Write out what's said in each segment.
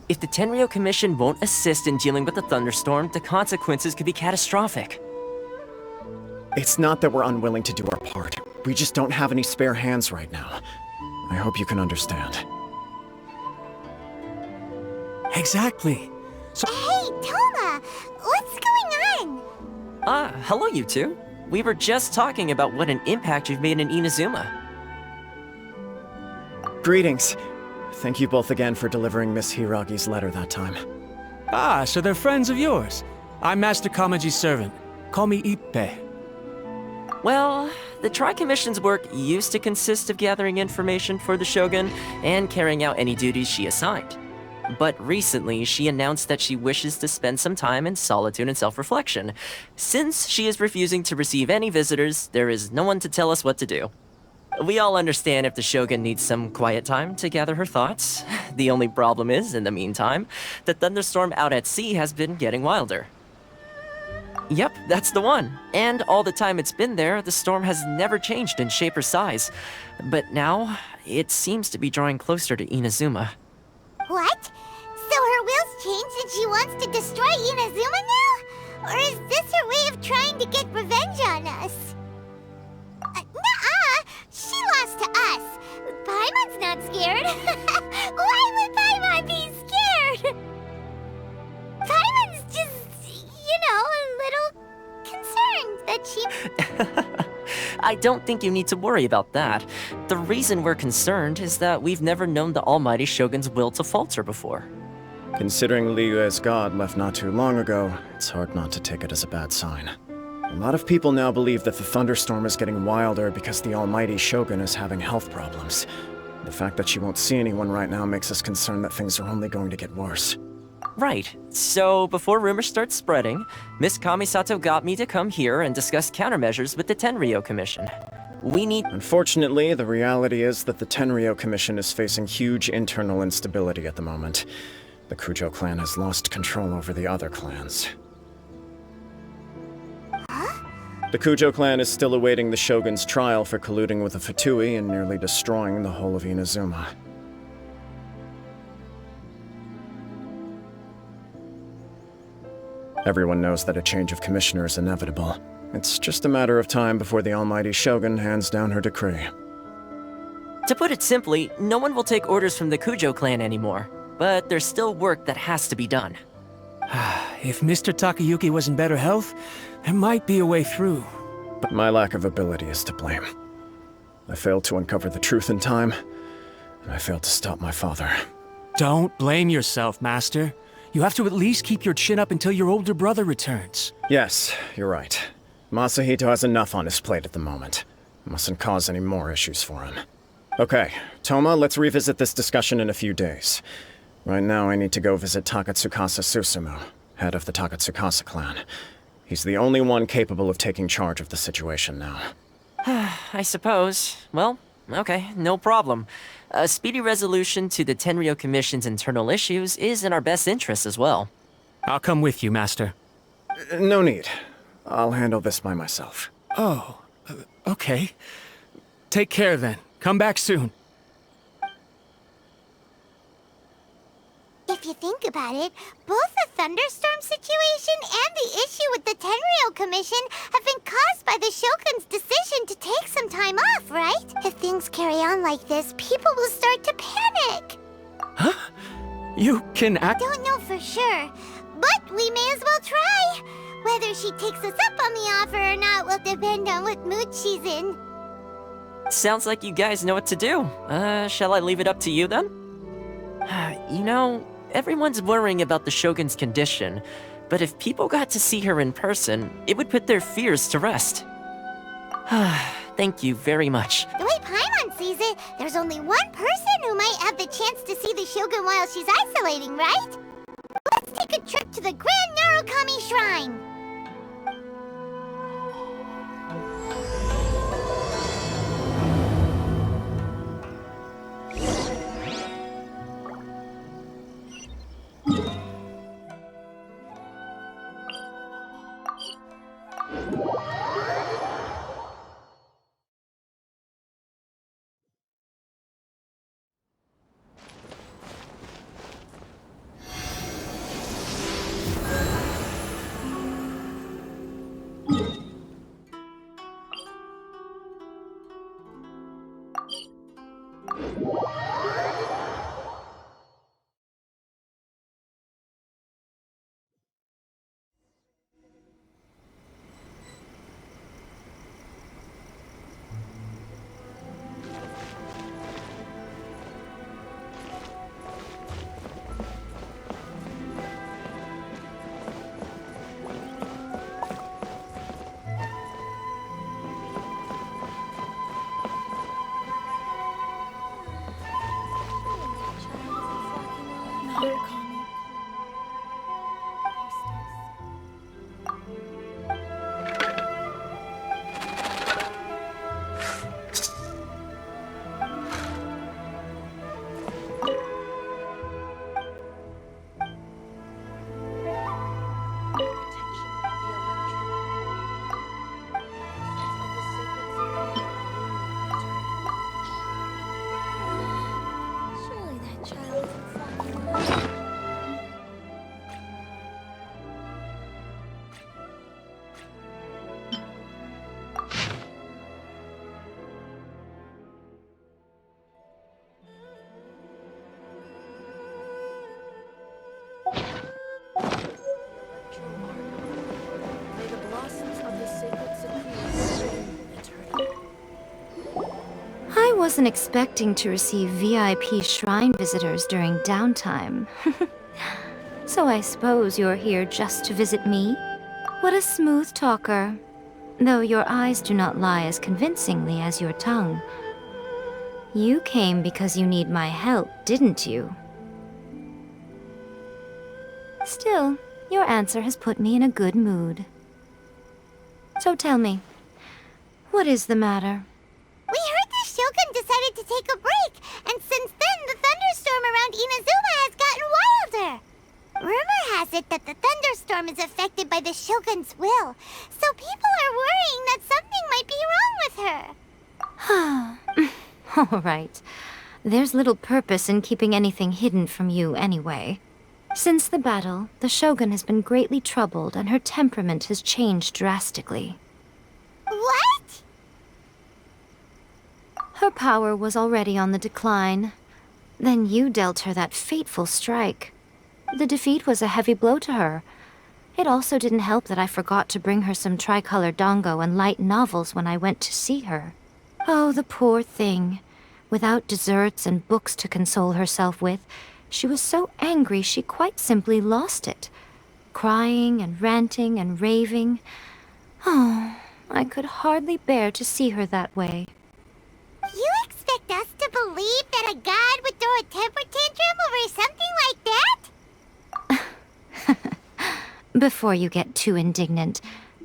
If the Tenryou Commission won't assist in dealing with the thunderstorm, the consequences could be catastrophic. It's not that we're unwilling to do our part. We just don't have any spare hands right now. I hope you can understand. Exactly. So Hey, Toma! What's going on? Hello you two. We were just talking about what an impact you've made in Inazuma. Greetings. Thank you both again for delivering Miss Hiragi's letter that time. so they're friends of yours. I'm Master Kamaji's servant. Call me Ippe. Well, the Tri-Commission's work used to consist of gathering information for the Shogun and carrying out any duties she assigned. But recently, she announced that she wishes to spend some time in solitude and self-reflection. Since she is refusing to receive any visitors, there is no one to tell us what to do. We all understand if the Shogun needs some quiet time to gather her thoughts. The only problem is, in the meantime, the thunderstorm out at sea has been getting wilder. Yep, that's the one. And all the time it's been there, the storm has never changed in shape or size. But now, it seems to be drawing closer to Inazuma. What? So her will's changed and she wants to destroy Inazuma now? Or is this her way of trying to get revenge on us? Nuh-uh! She lost to us! Paimon's not scared! Why would Paimon be scared? Paimon's just, a little concerned that she... I don't think you need to worry about that. The reason we're concerned is that we've never known the Almighty Shogun's will to falter before. Considering Liyue's god left not too long ago, it's hard not to take it as a bad sign. A lot of people now believe that the thunderstorm is getting wilder because the Almighty Shogun is having health problems. The fact that she won't see anyone right now makes us concerned that things are only going to get worse. Right. So, before rumors start spreading, Miss Kamisato got me to come here and discuss countermeasures with the Tenryou Commission. We need... Unfortunately, the reality is that the Tenryou Commission is facing huge internal instability at the moment. The Kujo clan has lost control over the other clans. The Kujo clan is still awaiting the Shogun's trial for colluding with the Fatui and nearly destroying the whole of Inazuma. Everyone knows that a change of commissioner is inevitable. It's just a matter of time before the Almighty Shogun hands down her decree. To put it simply, no one will take orders from the Kujo clan anymore. But there's still work that has to be done. If Mr. Takayuki was in better health, there might be a way through. But my lack of ability is to blame. I failed to uncover the truth in time, and I failed to stop my father. Don't blame yourself, Master. You have to at least keep your chin up until your older brother returns. Yes, you're right. Masahito has enough on his plate at the moment. Mustn't cause any more issues for him. Okay, Toma, let's revisit this discussion in a few days. Right now, I need to go visit Takatsukasa Susumu, head of the Takatsukasa clan. He's the only one capable of taking charge of the situation now. I suppose. Well, okay, no problem. A speedy resolution to the Tenryou Commission's internal issues is in our best interest as well. I'll come with you, Master. No need. I'll handle this by myself. Oh, okay. Take care then. Come back soon. If you think about it, both the thunderstorm situation and the issue with the Tenryou Commission have been caused by the Shogun's decision to take some time off, right? If things carry on like this, people will start to panic. Huh? You can act. Don't know for sure, but we may as well try. Whether she takes us up on the offer or not will depend on what mood she's in. Sounds like you guys know what to do. Shall I leave it up to you then? You know, everyone's worrying about the Shogun's condition, but if people got to see her in person, it would put their fears to rest. Thank you very much. The way Paimon sees it, there's only one person who might have the chance to see the Shogun while she's isolating, right? Let's take a trip to the Grand Narukami Shrine. I wasn't expecting to receive VIP shrine visitors during downtime. So I suppose you're here just to visit me? What a smooth talker. Though your eyes do not lie as convincingly as your tongue. You came because you need my help, didn't you? Still, your answer has put me in a good mood. So tell me, what is the matter? We heard the Shogun decided to take a break, and since then the thunderstorm around Inazuma has gotten wilder. Rumor has it that the thunderstorm is affected by the Shogun's will, so people are worrying that something might be wrong with her. All right. There's little purpose in keeping anything hidden from you anyway. Since the battle, the Shogun has been greatly troubled and her temperament has changed drastically. What? Her power was already on the decline. Then you dealt her that fateful strike. The defeat was a heavy blow to her. It also didn't help that I forgot to bring her some tricolor Dango and light novels when I went to see her. Oh, the poor thing. Without desserts and books to console herself with, she was so angry she quite simply lost it. Crying and ranting and raving. Oh, I could hardly bear to see her that way. You expect us to believe that a god would throw a temper tantrum over something like that? Before you get too indignant,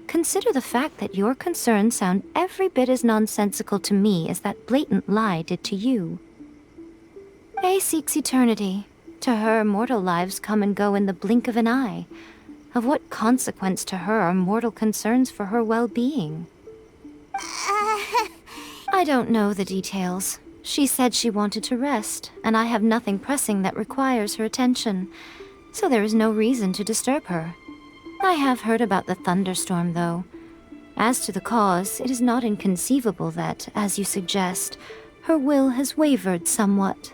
consider the fact that your concerns sound every bit as nonsensical to me as that blatant lie did to you. A seeks eternity. To her, mortal lives come and go in the blink of an eye. Of what consequence to her are mortal concerns for her well-being? I don't know the details. She said she wanted to rest, and I have nothing pressing that requires her attention, so there is no reason to disturb her. I have heard about the thunderstorm, though. As to the cause, it is not inconceivable that, as you suggest, her will has wavered somewhat.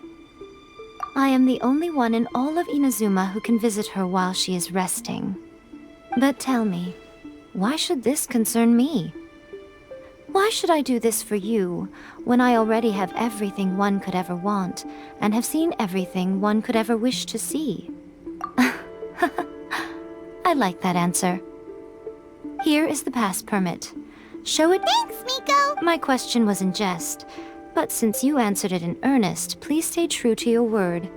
I am the only one in all of Inazuma who can visit her while she is resting. But tell me, why should this concern me? Why should I do this for you, when I already have everything one could ever want, and have seen everything one could ever wish to see? I like that answer. Here is the pass permit. Show it— Thanks, Miko! My question was in jest, but since you answered it in earnest, please stay true to your word.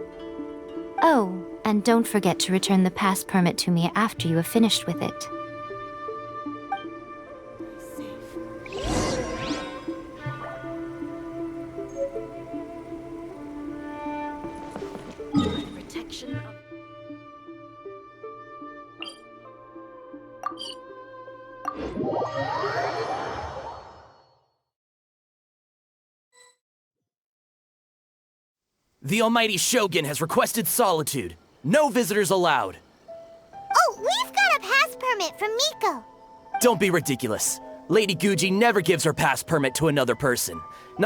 Oh, and don't forget to return the pass permit to me after you have finished with it. The Almighty Shogun has requested solitude. No visitors allowed. Oh, we've got a pass permit from Miko. Don't be ridiculous. Lady Guji never gives her pass permit to another person.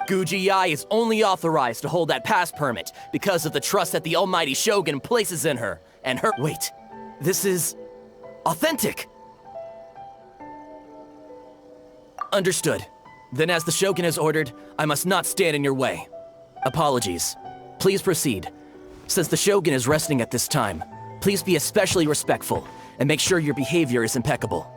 Guji-ai is only authorized to hold that pass permit because of the trust that the Almighty Shogun places in her. And her— Wait, this is authentic. Understood. Then as the Shogun has ordered, I must not stand in your way. Apologies. Please proceed. Since the Shogun is resting at this time, please be especially respectful and make sure your behavior is impeccable.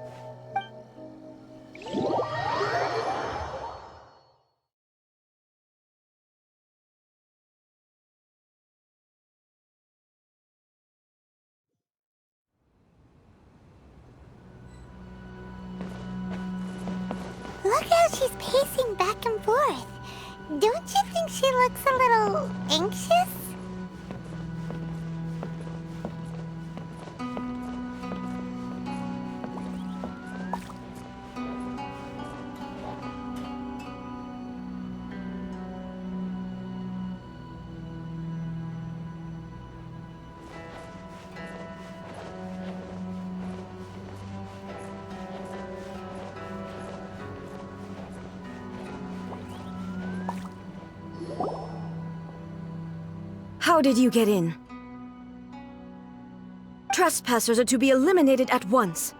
Look how she's pacing back and forth. Don't you think she looks a little anxious? How did you get in? Trespassers are to be eliminated at once.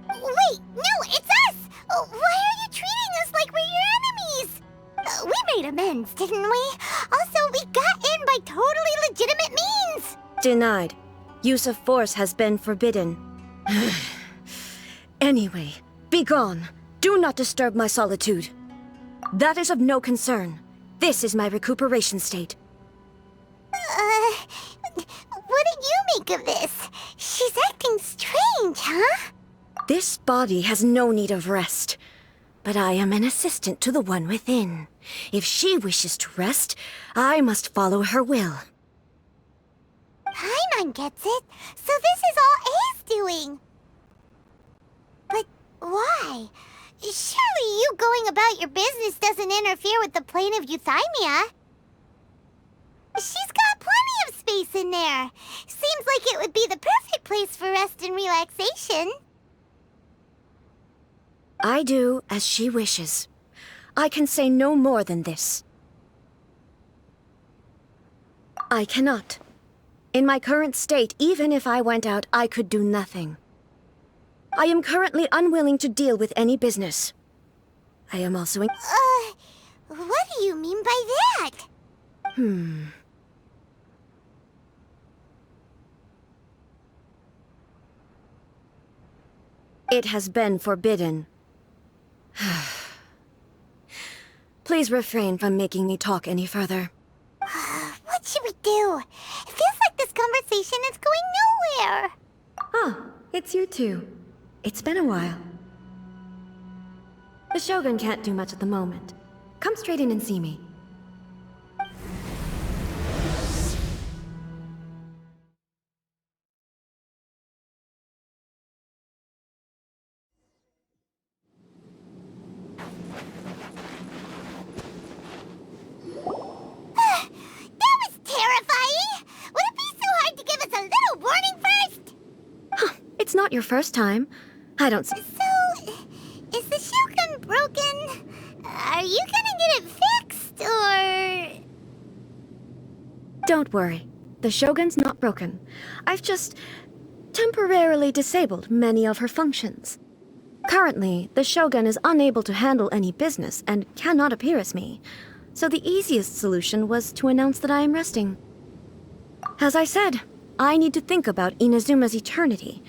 Wait, no, it's us! Why are you treating us like we're your enemies? We made amends, didn't we? Also, we got in by totally legitimate means! Denied. Use of force has been forbidden. Anyway, be gone. Do not disturb my solitude. That is of no concern. This is my recuperation state. What did you make of this? She's acting strange, huh? This body has no need of rest. But I am an assistant to the one within. If she wishes to rest, I must follow her will. Paimon gets it. So this is all A's doing. But why? Surely you going about your business doesn't interfere with the plane of euthymia. She's got plenty of space in there. Seems like it would be the perfect place for rest and relaxation. I do as she wishes. I can say no more than this. I cannot. In my current state, even if I went out, I could do nothing. I am currently unwilling to deal with any business. I am also what do you mean by that? It has been forbidden. Please refrain from making me talk any further. What should we do? It feels like this conversation is going nowhere. Ah, it's you two. It's been a while. The Shogun can't do much at the moment. Come straight in and see me. Terrifying! Would it be so hard to give us a little warning first? It's not your first time. I don't see. So, is the Shogun broken? Are you gonna get it fixed, or...? Don't worry. The Shogun's not broken. I've just temporarily disabled many of her functions. Currently, the Shogun is unable to handle any business and cannot appear as me, so the easiest solution was to announce that I am resting. As I said, I need to think about Inazuma's eternity,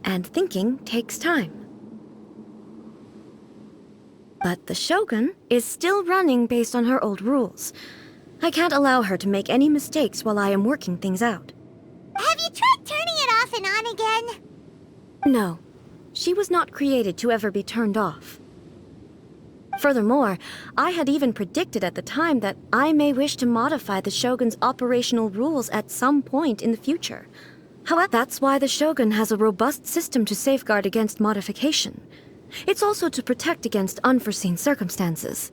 and thinking takes time. But the Shogun is still running based on her old rules. I can't allow her to make any mistakes while I am working things out. Have you tried turning it off and on again? No. She was not created to ever be turned off. Furthermore, I had even predicted at the time that I may wish to modify the Shogun's operational rules at some point in the future. However, that's why the Shogun has a robust system to safeguard against modification. It's also to protect against unforeseen circumstances.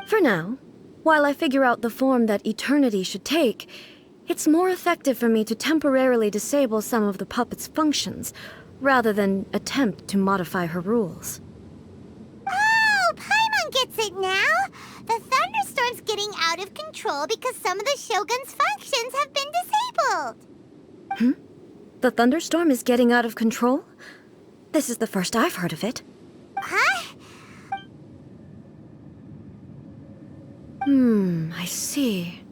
For now, while I figure out the form that eternity should take, it's more effective for me to temporarily disable some of the puppet's functions, rather than attempt to modify her rules. Oh, Paimon gets it now! The thunderstorm's getting out of control because some of the Shogun's functions have been disabled. The thunderstorm is getting out of control? This is the first I've heard of it. Huh? I see.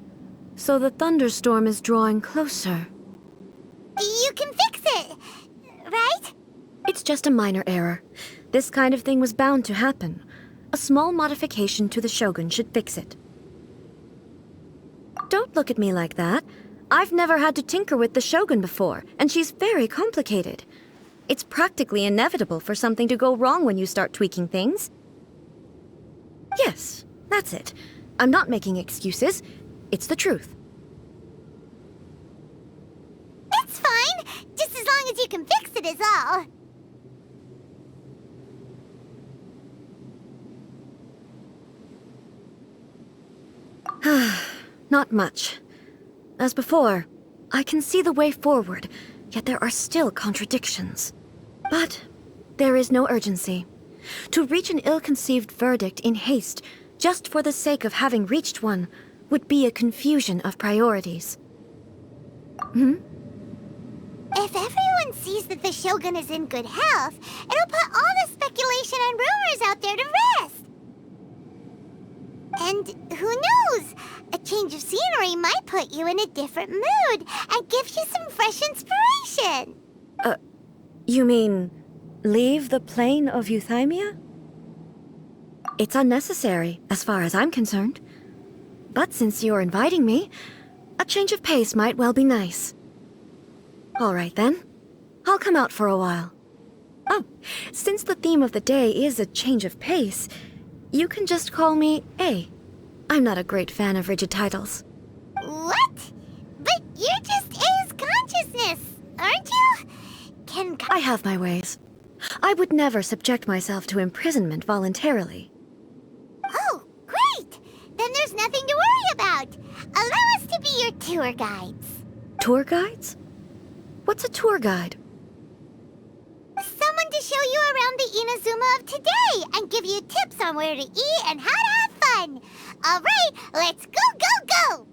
So the thunderstorm is drawing closer. You can fix it, right? It's just a minor error. This kind of thing was bound to happen. A small modification to the Shogun should fix it. Don't look at me like that. I've never had to tinker with the Shogun before, and she's very complicated. It's practically inevitable for something to go wrong when you start tweaking things. Yes, that's it. I'm not making excuses. It's the truth. It's fine, just as long as you can fix it is all. Not much. As before, I can see the way forward, yet there are still contradictions. But there is no urgency. To reach an ill-conceived verdict in haste, just for the sake of having reached one, would be a confusion of priorities. If everyone sees that the Shogun is in good health, it'll put all the speculation and rumors out there to rest. And who knows? A change of scenery might put you in a different mood and give you some fresh inspiration. You mean, leave the plane of euthymia? It's unnecessary, as far as I'm concerned. But since you're inviting me, a change of pace might well be nice. All right then. I'll come out for a while. Oh, since the theme of the day is a change of pace, you can just call me A. I'm not a great fan of rigid titles. What? But you're just A's consciousness, aren't you? I have my ways. I would never subject myself to imprisonment voluntarily. Oh, great! Then there's nothing to worry about. Allow us to be your tour guides. Tour guides? What's a tour guide? Someone to show you around the Inazuma of today and give you tips on where to eat and how to have fun. All right, let's go, go, go!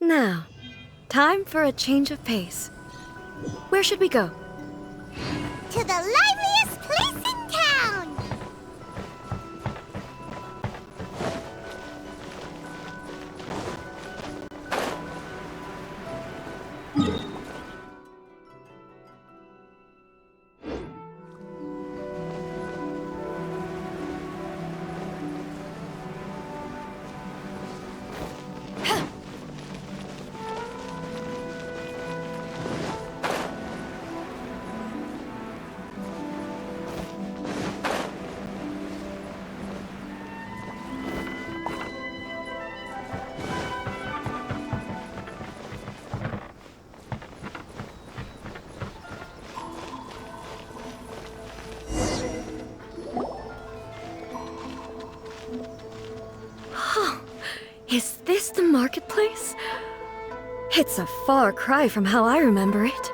Now, time for a change of pace. Where should we go? To the liveliest place in town! marketplace? It's a far cry from how I remember it.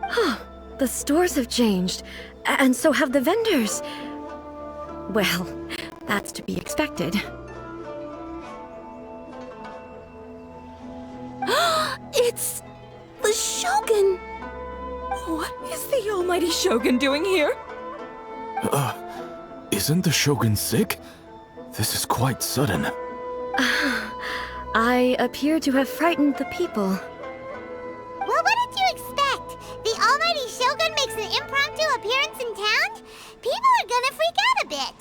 Huh. The stores have changed, and so have the vendors. Well, that's to be expected. It's the Shogun! What is the almighty Shogun doing here? Isn't the Shogun sick? This is quite sudden. I appear to have frightened the people. Well, what did you expect? The almighty Shogun makes an impromptu appearance in town? People are gonna freak out a bit.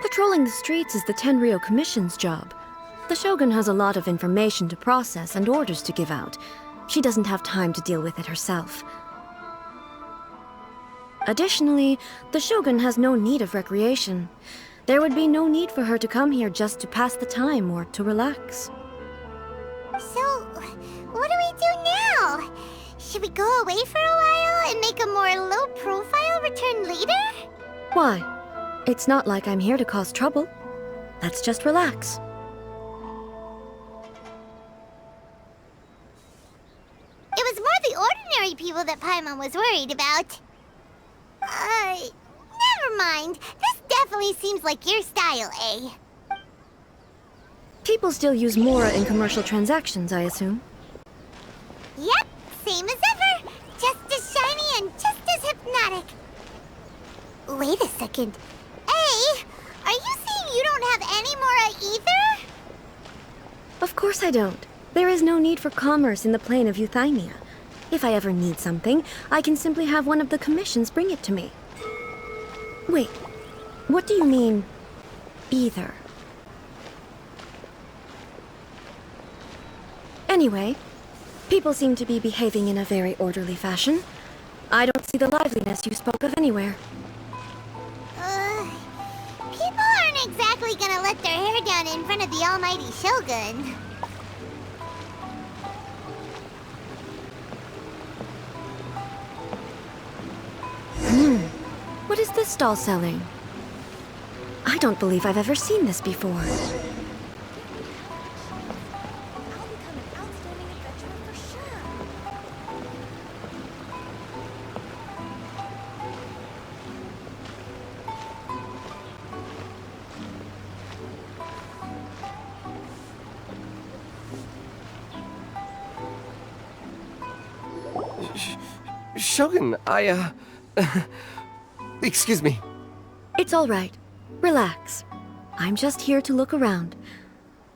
Patrolling the streets is the Tenryou Commission's job. The Shogun has a lot of information to process and orders to give out. She doesn't have time to deal with it herself. Additionally, the Shogun has no need of recreation. There would be no need for her to come here just to pass the time or to relax. So, what do we do now? Should we go away for a while and make a more low-profile return later? Why? It's not like I'm here to cause trouble. Let's just relax. It was more the ordinary people that Paimon was worried about. Never mind. This definitely seems like your style, eh? People still use Mora in commercial transactions, I assume. Yep, same as ever. Just as shiny and just as hypnotic. Wait a second. Hey, are you saying you don't have any Mora either? Of course I don't. There is no need for commerce in the plane of Euthymia. If I ever need something, I can simply have one of the commissions bring it to me. Wait, what do you mean, either? Anyway, people seem to be behaving in a very orderly fashion. I don't see the liveliness you spoke of anywhere. People aren't exactly gonna let their hair down in front of the almighty Shogun. What is this stall selling? I don't believe I've ever seen this before. Shogun, excuse me. It's all right. Relax. I'm just here to look around.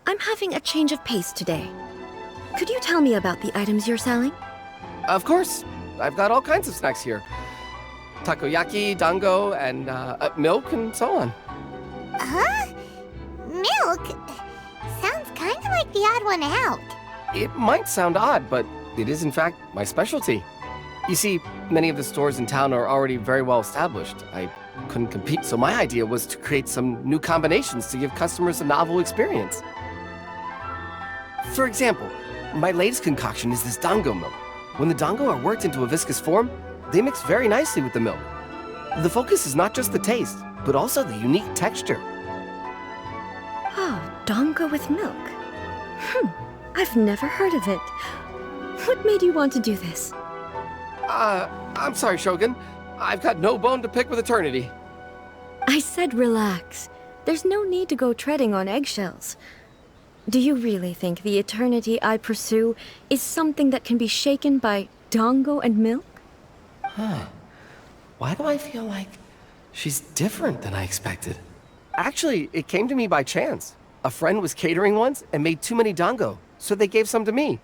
I'm having a change of pace today. Could you tell me about the items you're selling? Of course. I've got all kinds of snacks here. Takoyaki, dango, and milk, and so on. Huh? Milk? Sounds kind of like the odd one out. It might sound odd, but it is in fact my specialty. You see, many of the stores in town are already very well established. I couldn't compete, so my idea was to create some new combinations to give customers a novel experience. For example, my latest concoction is this dango milk. When the dango are worked into a viscous form, they mix very nicely with the milk. The focus is not just the taste, but also the unique texture. Oh, dango with milk. I've never heard of it. What made you want to do this? I'm sorry, Shogun. I've got no bone to pick with eternity. I said relax. There's no need to go treading on eggshells. Do you really think the eternity I pursue is something that can be shaken by dango and milk? Huh. Why do I feel like she's different than I expected? Actually, it came to me by chance. A friend was catering once and made too many dango, so they gave some to me.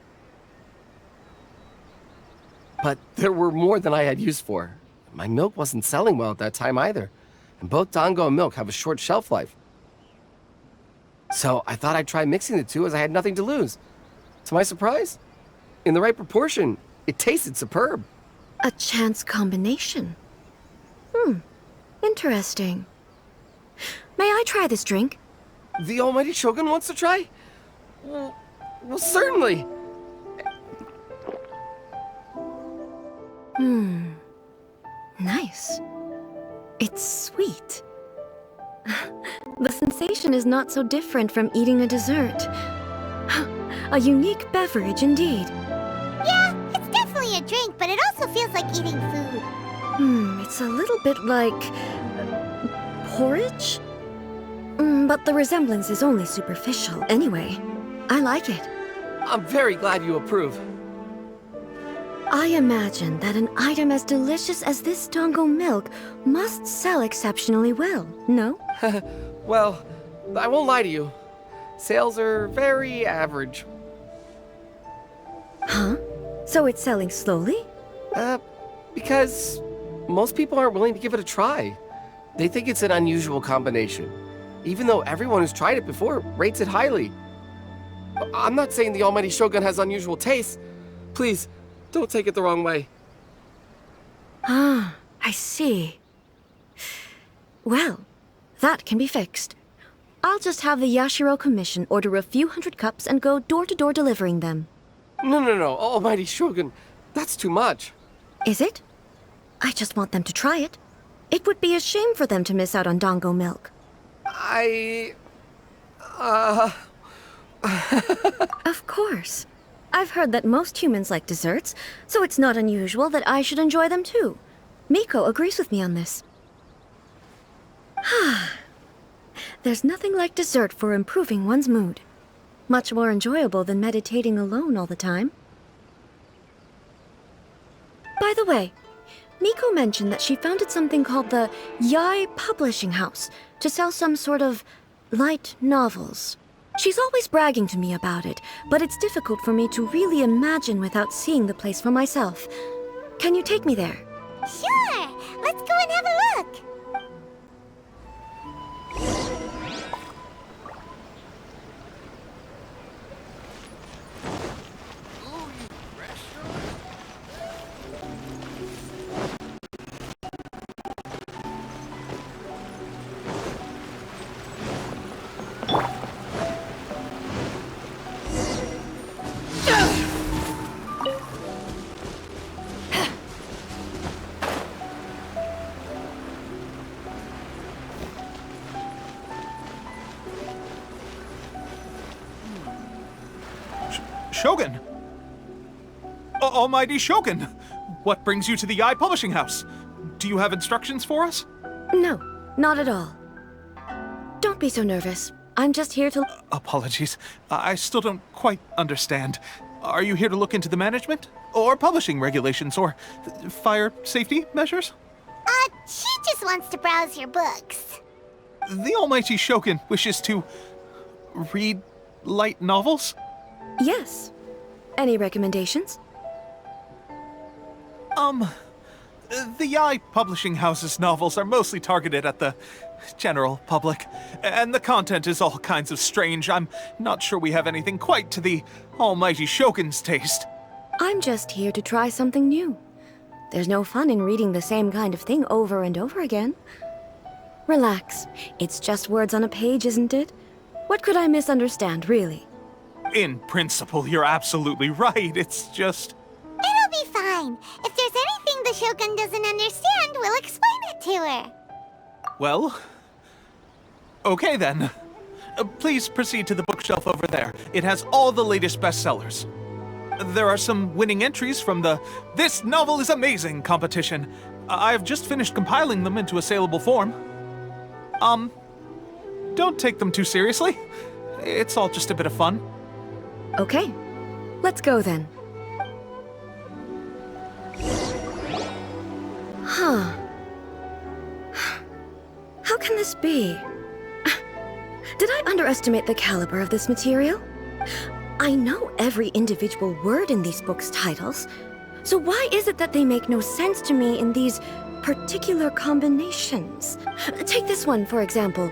But there were more than I had use for. My milk wasn't selling well at that time either, and both dango and milk have a short shelf life. So I thought I'd try mixing the two as I had nothing to lose. To my surprise, in the right proportion, it tasted superb. A chance combination. Interesting. May I try this drink? The almighty Shogun wants to try? Well, certainly. Nice. It's shogun is not so different from eating a dessert. A unique beverage indeed. Yeah, it's definitely a drink, but it also feels like eating food. It's a little bit like... porridge? But the resemblance is only superficial. Anyway, I like it. I'm very glad you approve. I imagine that an item as delicious as this Dango milk must sell exceptionally well, no? Well, I won't lie to you. Sales are very average. Huh? So it's selling slowly? Because most people aren't willing to give it a try. They think it's an unusual combination, even though everyone who's tried it before rates it highly. I'm not saying the Almighty Shogun has unusual tastes. Please, don't take it the wrong way. Ah, I see. Well, that can be fixed. I'll just have the Yashiro Commission order a few hundred cups and go door-to-door delivering them. No, Almighty Shogun, that's too much. Is it? I just want them to try it. It would be a shame for them to miss out on Dango milk. Of course. I've heard that most humans like desserts, so it's not unusual that I should enjoy them too. Miko agrees with me on this. There's nothing like dessert for improving one's mood. Much more enjoyable than meditating alone all the time. By the way, Miko mentioned that she founded something called the Yai Publishing House to sell some sort of light novels. She's always bragging to me about it, but it's difficult for me to really imagine without seeing the place for myself. Can you take me there? Sure! Let's go and have a look! Shogun! Almighty Shogun! What brings you to the Yai Publishing House? Do you have instructions for us? No, not at all. Don't be so nervous. I'm just here to... Apologies. I still don't quite understand. Are you here to look into the management? Or publishing regulations? Or fire safety measures? She just wants to browse your books. The Almighty Shogun wishes to... read light novels? Yes. Any recommendations? The Yai Publishing House's novels are mostly targeted at the general public, and the content is all kinds of strange. I'm not sure we have anything quite to the Almighty Shogun's taste. I'm just here to try something new. There's no fun in reading the same kind of thing over and over again. Relax. It's just words on a page, isn't it? What could I misunderstand, really? In principle, you're absolutely right. It's just... It'll be fine. If there's anything the Shogun doesn't understand, we'll explain it to her. Well... okay then. Please proceed to the bookshelf over there. It has all the latest bestsellers. There are some winning entries from the This Novel is Amazing competition. I've just finished compiling them into a saleable form. Don't take them too seriously. It's all just a bit of fun. Okay. Let's go then. Huh. How can this be? Did I underestimate the caliber of this material? I know every individual word in these books' titles, so why is it that they make no sense to me in these particular combinations? Take this one, for example.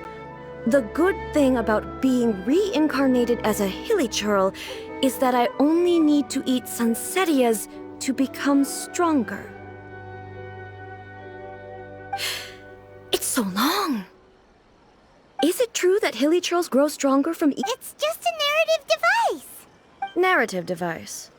The good thing about being reincarnated as a hilly churl is that I only need to eat Sansetias to become stronger. It's so long. Is it true that hilly churls grow stronger from It's just a narrative device. Narrative device?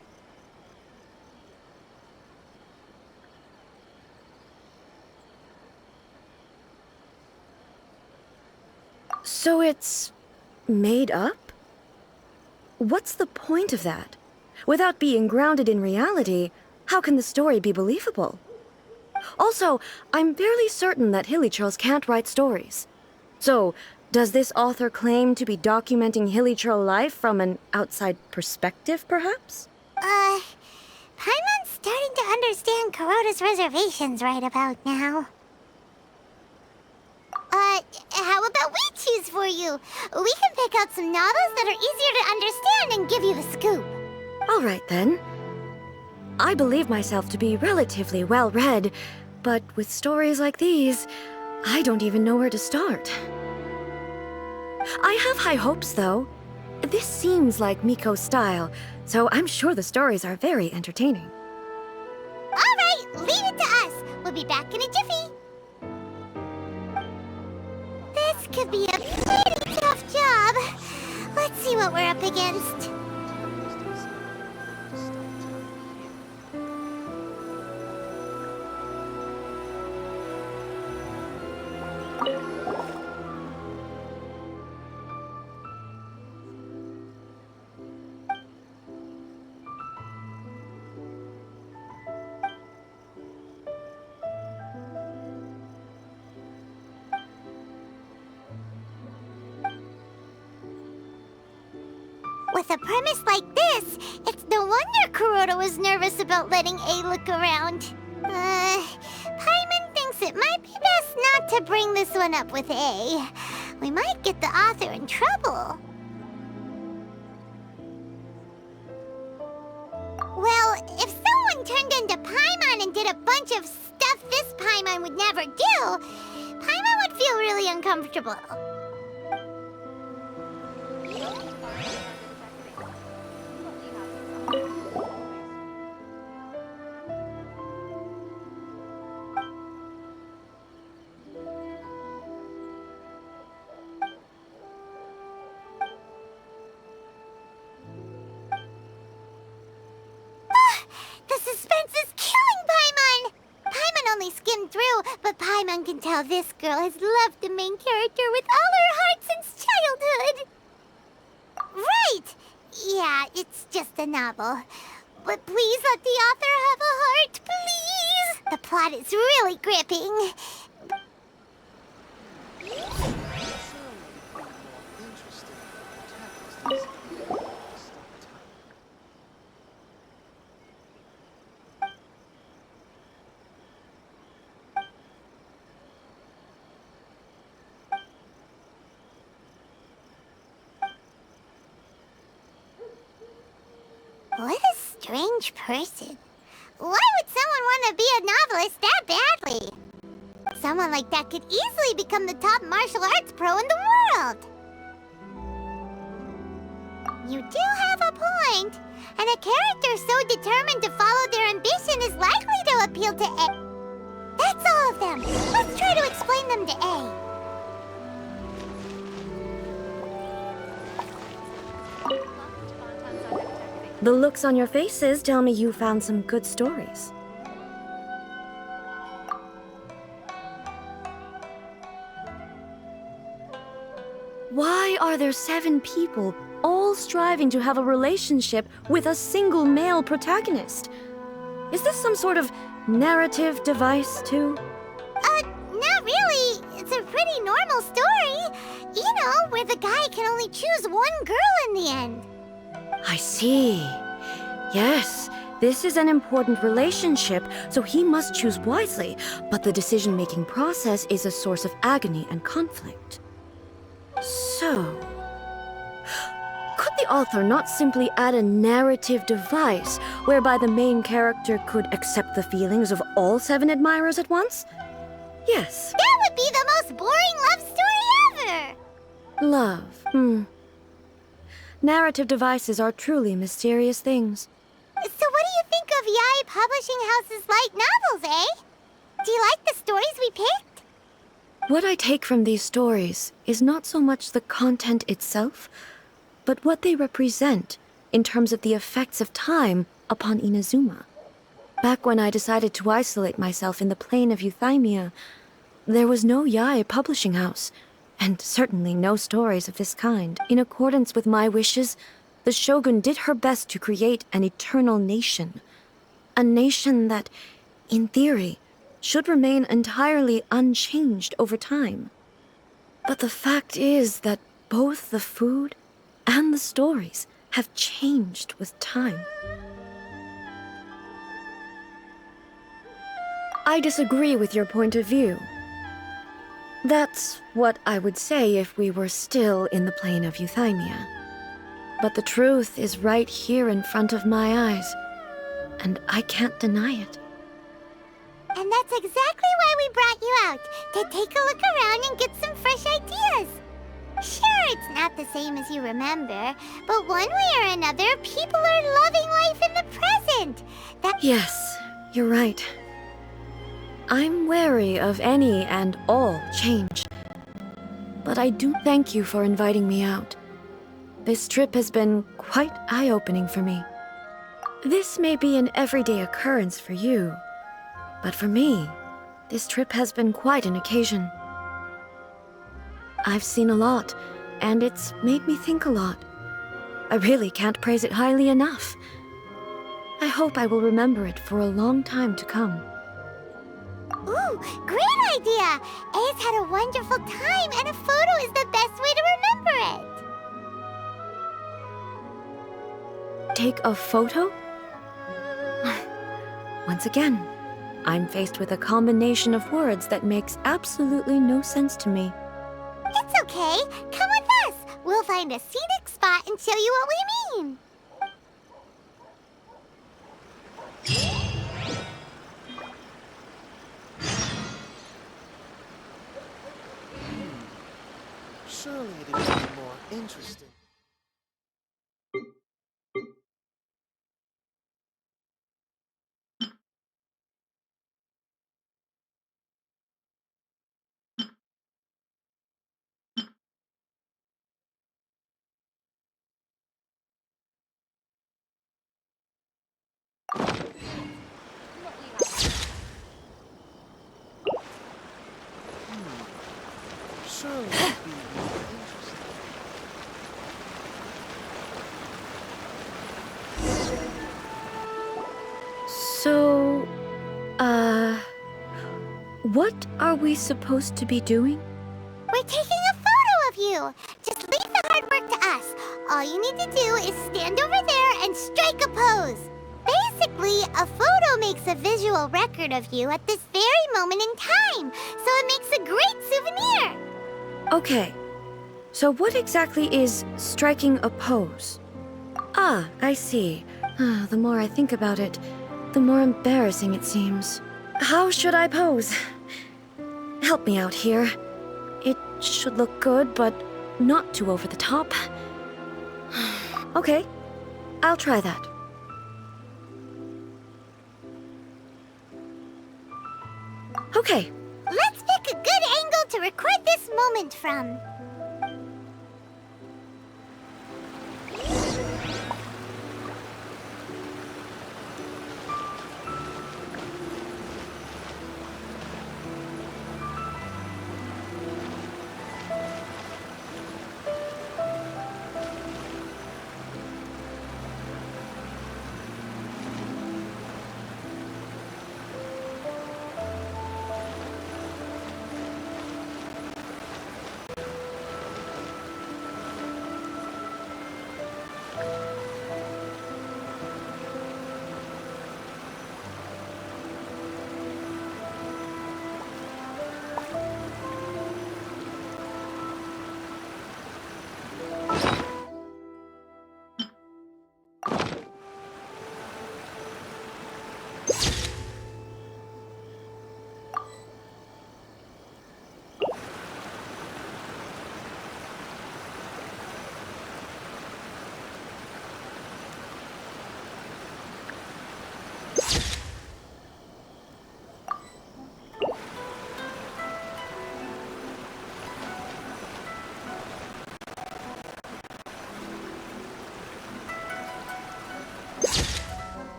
So So it's made up? What's the point of that? Without being grounded in reality, how can the story be believable? Also, I'm fairly certain that Hilichurls can't write stories. So, does this author claim to be documenting Hilichurl life from an outside perspective, perhaps? Paimon's starting to understand Kuroda's reservations right about now. How about we choose for you? We can pick out some novels that are easier to understand and give you the scoop. All right, then. I believe myself to be relatively well-read, but with stories like these, I don't even know where to start. I have high hopes, though. This seems like Miko's style, so I'm sure the stories are very entertaining. All right, leave it to us. We'll be back in a jiffy. This could be a pretty tough job. Let's see what we're up against. With a premise like this, it's no wonder Kuroda was nervous about letting A look around. Paimon thinks it might be best not to bring this one up with A. We might get the author in trouble. Well, if someone turned into Paimon and did a bunch of stuff this Paimon would never do, Paimon would feel really uncomfortable. But Paimon can tell this girl has loved the main character with all her heart since childhood. Right! Yeah, it's just a novel. But please let the author have a heart, please! The plot is really gripping. What a strange person. Why would someone want to be a novelist that badly? Someone like that could easily become the top martial arts pro in the world. You do have a point. And a character so determined to follow their ambition is likely to appeal to A. That's all of them. Let's try to explain them to A. The looks on your faces tell me you found some good stories. Why are there 7 people all striving to have a relationship with a single male protagonist? Is this some sort of narrative device, too? Not really. It's a pretty normal story. You know, where the guy can only choose one girl in the end. I see. Yes, this is an important relationship, so he must choose wisely, but the decision-making process is a source of agony and conflict. So, could the author not simply add a narrative device whereby the main character could accept the feelings of all 7 admirers at once? Yes. That would be the most boring love story ever! Love, Narrative devices are truly mysterious things. So what do you think of Yae Publishing House's light novels, eh? Do you like the stories we picked? What I take from these stories is not so much the content itself, but what they represent in terms of the effects of time upon Inazuma. Back when I decided to isolate myself in the plane of Euthymia, there was no Yae Publishing House, And certainly no stories of this kind. In accordance with my wishes, the Shogun did her best to create an eternal nation. A nation that, in theory, should remain entirely unchanged over time. But the fact is that both the food and the stories have changed with time. I disagree with your point of view. That's what I would say if we were still in the plane of euthymia. But the truth is right here in front of my eyes, and I can't deny it. And that's exactly why we brought you out, to take a look around and get some fresh ideas. Sure, it's not the same as you remember, but one way or another, people are loving life in the present. Yes, you're right. I'm wary of any and all change. But I do thank you for inviting me out. This trip has been quite eye-opening for me. This may be an everyday occurrence for you, but for me, this trip has been quite an occasion. I've seen a lot, and it's made me think a lot. I really can't praise it highly enough. I hope I will remember it for a long time to come. Ooh, great idea! A's had a wonderful time, and a photo is the best way to remember it. Take a photo? Once again, I'm faced with a combination of words that makes absolutely no sense to me. It's okay. Come with us. We'll find a scenic spot and show you what we mean. Surely it would be more interesting. Surely it would be more interesting. So, what are we supposed to be doing? We're taking a photo of you. Just leave the hard work to us. All you need to do is stand over there and strike a pose. Basically, a photo makes a visual record of you at this very moment in time, so it makes a great souvenir. Okay, so what exactly is striking a pose? Ah, I see. The more I think about it, the more embarrassing it seems. How should I pose? Help me out here. It should look good, but not too over the top. Okay, I'll try that. Okay. Let's pick a good angle to record this moment from.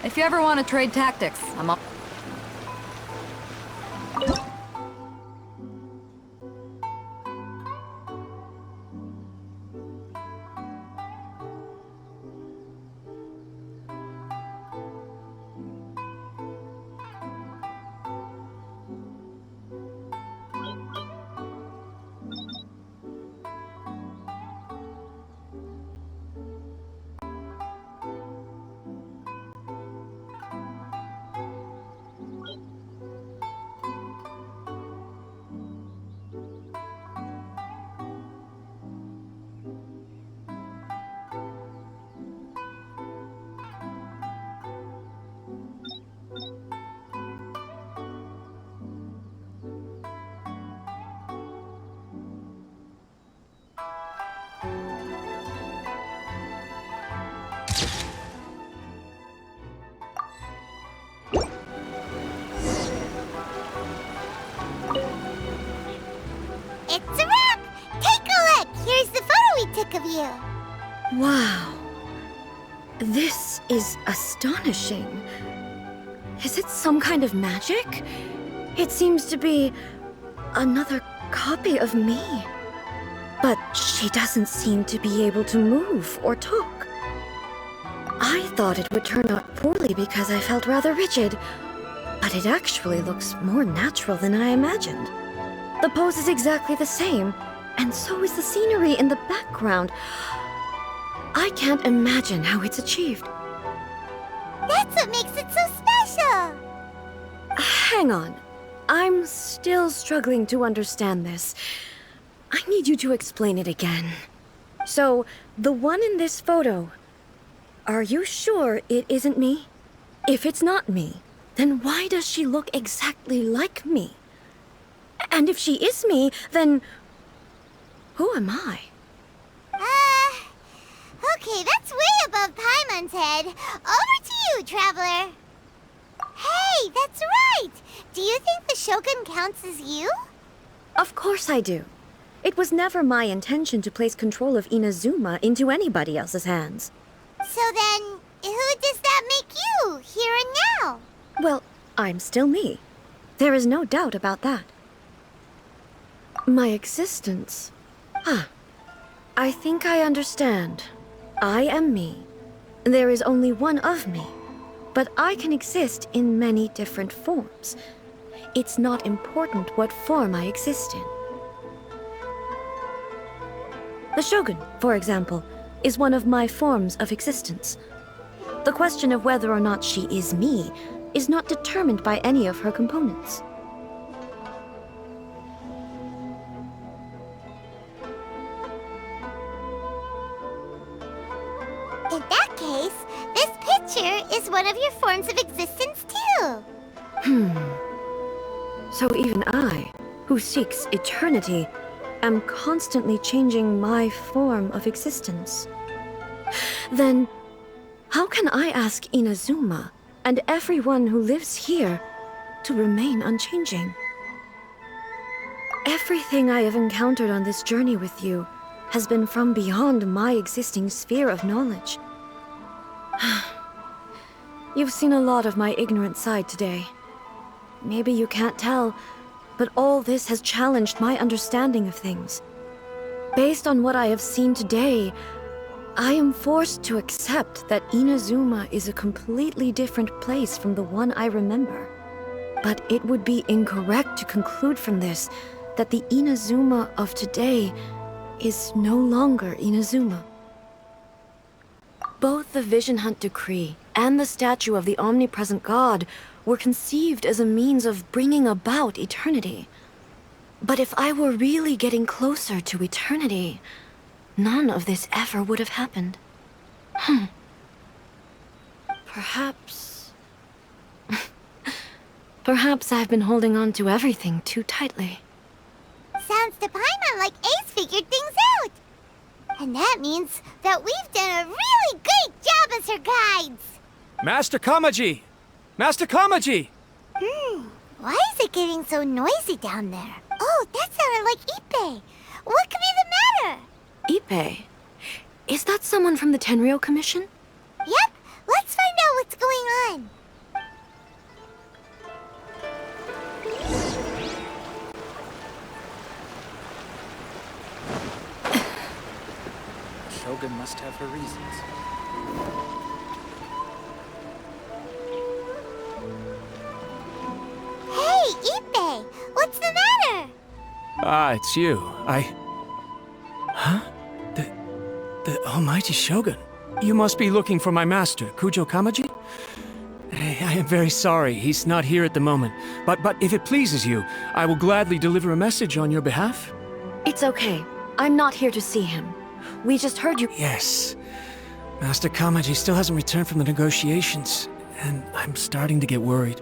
If you ever want to trade tactics, I'm up. It's a wrap! Take a look! Here's the photo we took of you. Wow. This is astonishing. Is it some kind of magic? It seems to be another copy of me. But she doesn't seem to be able to move or talk. I thought it would turn out poorly because I felt rather rigid, but it actually looks more natural than I imagined. The pose is exactly the same, and so is the scenery in the background. I can't imagine how it's achieved. That's what makes it so special! Hang on. I'm still struggling to understand this. I need you to explain it again. So, the one in this photo, are you sure it isn't me? If it's not me, then why does she look exactly like me? And if she is me, then who am I? Okay, that's way above Paimon's head. Over to you, Traveler. Hey, that's right! Do you think the Shogun counts as you? Of course I do. It was never my intention to place control of Inazuma into anybody else's hands. So then, who does that make you, here and now? Well, I'm still me. There is no doubt about that. My existence? I think I understand. I am me. There is only one of me. But I can exist in many different forms. It's not important what form I exist in. The Shogun, for example, is one of my forms of existence. The question of whether or not she is me is not determined by any of her components. In that case, this picture is one of your forms of existence too. So even I, who seeks eternity, am constantly changing my form of existence. Then, how can I ask Inazuma and everyone who lives here to remain unchanging? Everything I have encountered on this journey with you has been from beyond my existing sphere of knowledge. You've seen a lot of my ignorant side today. Maybe you can't tell, but all this has challenged my understanding of things. Based on what I have seen today, I am forced to accept that Inazuma is a completely different place from the one I remember. But it would be incorrect to conclude from this that the Inazuma of today is no longer Inazuma. Both the Vision Hunt Decree and the statue of the omnipresent god were conceived as a means of bringing about eternity. But if I were really getting closer to eternity, none of this ever would have happened. Perhaps... Perhaps I've been holding on to everything too tightly. Sounds to Paimon like Ace figured things out. And that means that we've done a really great job as her guides. Master Kamaji! Master Kamaji! Why is it getting so noisy down there? Oh, that sounded like Ippei. What could be the matter? Ippei? Is that someone from the Tenryou Commission? Yep, let's find out what's going on. Shogun must have her reasons. Hey, Ippei! What's the matter? Ah, it's you. Huh? The almighty Shogun. You must be looking for my master, Kujo Kamaji? I am very sorry, he's not here at the moment. But if it pleases you, I will gladly deliver a message on your behalf. It's okay. I'm not here to see him. We just heard you. Yes. Master Kamaji still hasn't returned from the negotiations, and I'm starting to get worried.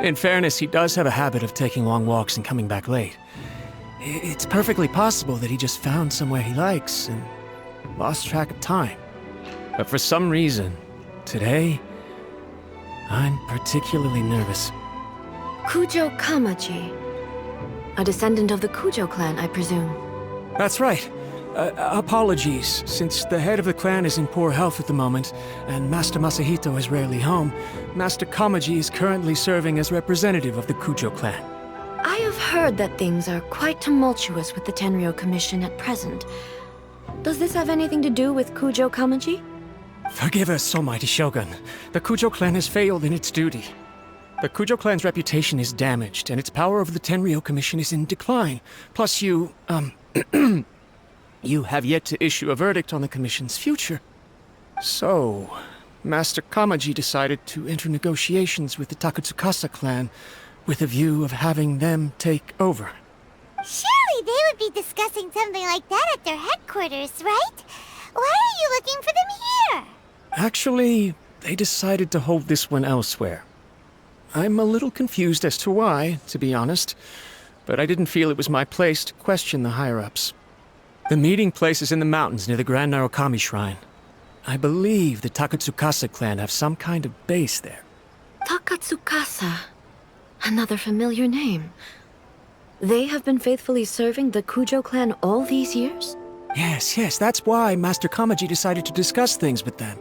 In fairness, he does have a habit of taking long walks and coming back late. It's perfectly possible that he just found somewhere he likes and lost track of time. But for some reason, today, I'm particularly nervous. Kujo Kamaji. A descendant of the Kujo clan, I presume. That's right. Apologies, since the head of the clan is in poor health at the moment, and Master Masahito is rarely home, Master Kamaji is currently serving as representative of the Kujo clan. I have heard that things are quite tumultuous with the Tenryou Commission at present. Does this have anything to do with Kujo Kamaji? Forgive us, almighty Shogun. The Kujo clan has failed in its duty. The Kujo clan's reputation is damaged, and its power over the Tenryou Commission is in decline. Plus you, you have yet to issue a verdict on the Commission's future. So, Master Kamaji decided to enter negotiations with the Takatsukasa clan with a view of having them take over. Surely they would be discussing something like that at their headquarters, right? Why are you looking for them here? Actually, they decided to hold this one elsewhere. I'm a little confused as to why, to be honest, but I didn't feel it was my place to question the higher-ups. The meeting place is in the mountains near the Grand Narukami Shrine. I believe the Takatsukasa clan have some kind of base there. Takatsukasa. Another familiar name. They have been faithfully serving the Kujo clan all these years? Yes, that's why Master Kamaji decided to discuss things with them.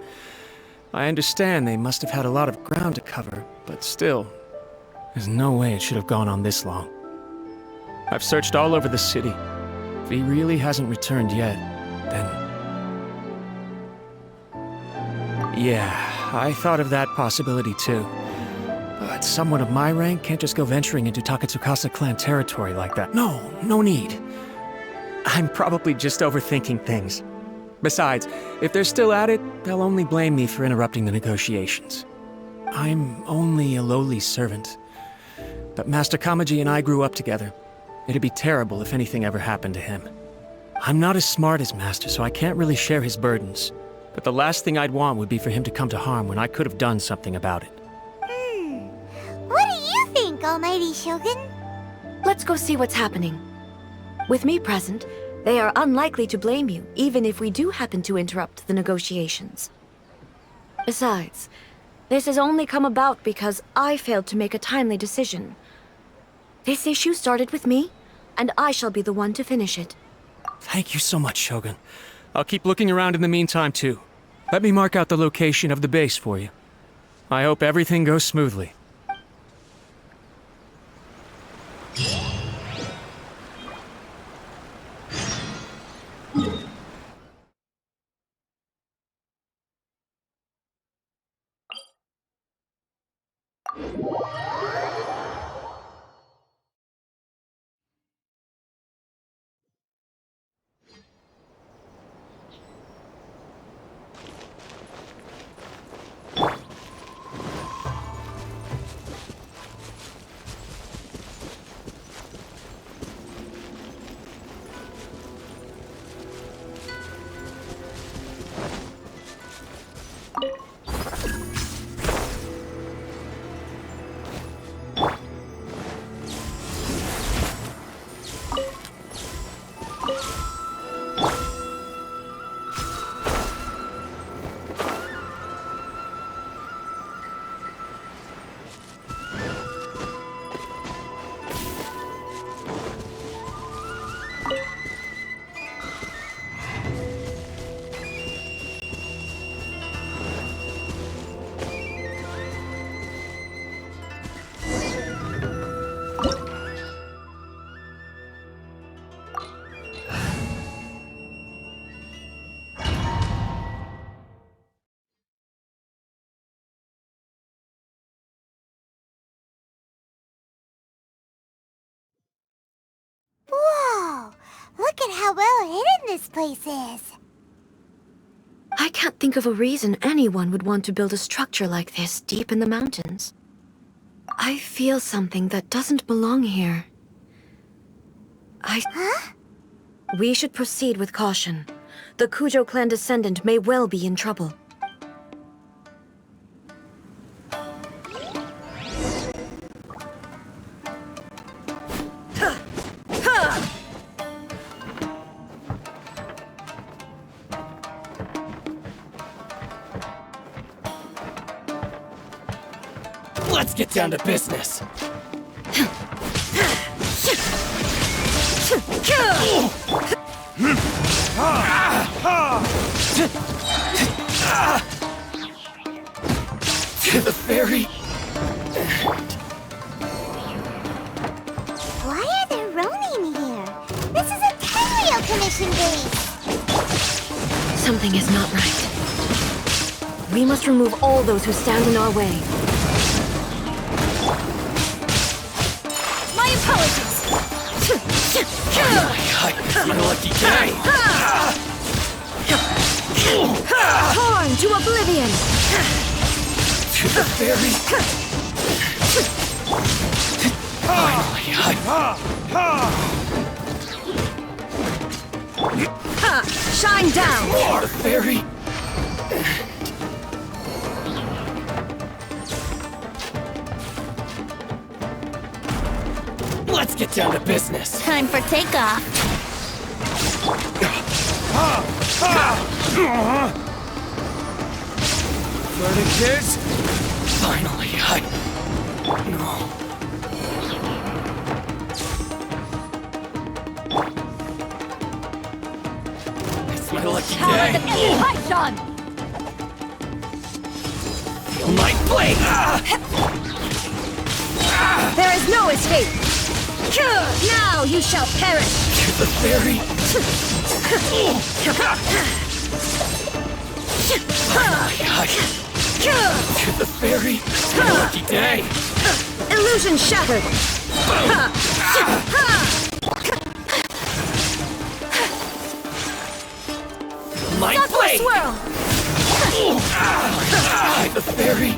I understand they must have had a lot of ground to cover, but still, there's no way it should have gone on this long. I've searched all over the city. If he really hasn't returned yet, then... Yeah, I thought of that possibility too. But someone of my rank can't just go venturing into Takatsukasa clan territory like that. No need. I'm probably just overthinking things. Besides, if they're still at it, they'll only blame me for interrupting the negotiations. I'm only a lowly servant. But Master Kamaji and I grew up together. It'd be terrible if anything ever happened to him. I'm not as smart as Master, so I can't really share his burdens. But the last thing I'd want would be for him to come to harm when I could have done something about it. What do you think, Almighty Shogun? Let's go see what's happening. With me present, they are unlikely to blame you, even if we do happen to interrupt the negotiations. Besides, this has only come about because I failed to make a timely decision. This issue started with me, and I shall be the one to finish it. Thank you so much, Shogun. I'll keep looking around in the meantime, too. Let me mark out the location of the base for you. I hope everything goes smoothly. Look at how well hidden this place is. I can't think of a reason anyone would want to build a structure like this deep in the mountains. I feel something that doesn't belong here. Huh? We should proceed with caution. The Kujo clan descendant may well be in trouble. Let's get down to business. To the ferry. Why are there Ronin here? This is a Tenryou Commission base. Something is not right. We must remove all those who stand in our way. My apologies! It's my lucky day. Torn to oblivion! To the ferry. Shine down! To the ferry. Let's get down to business. Time for takeoff. Verdict is... Finally, No. It's my lucky day. Python! Feel my blade! There is no escape! Now you shall perish! To the ferry! To the ferry! It's my lucky day! Illusion shattered! My blade! Swirl! The ferry!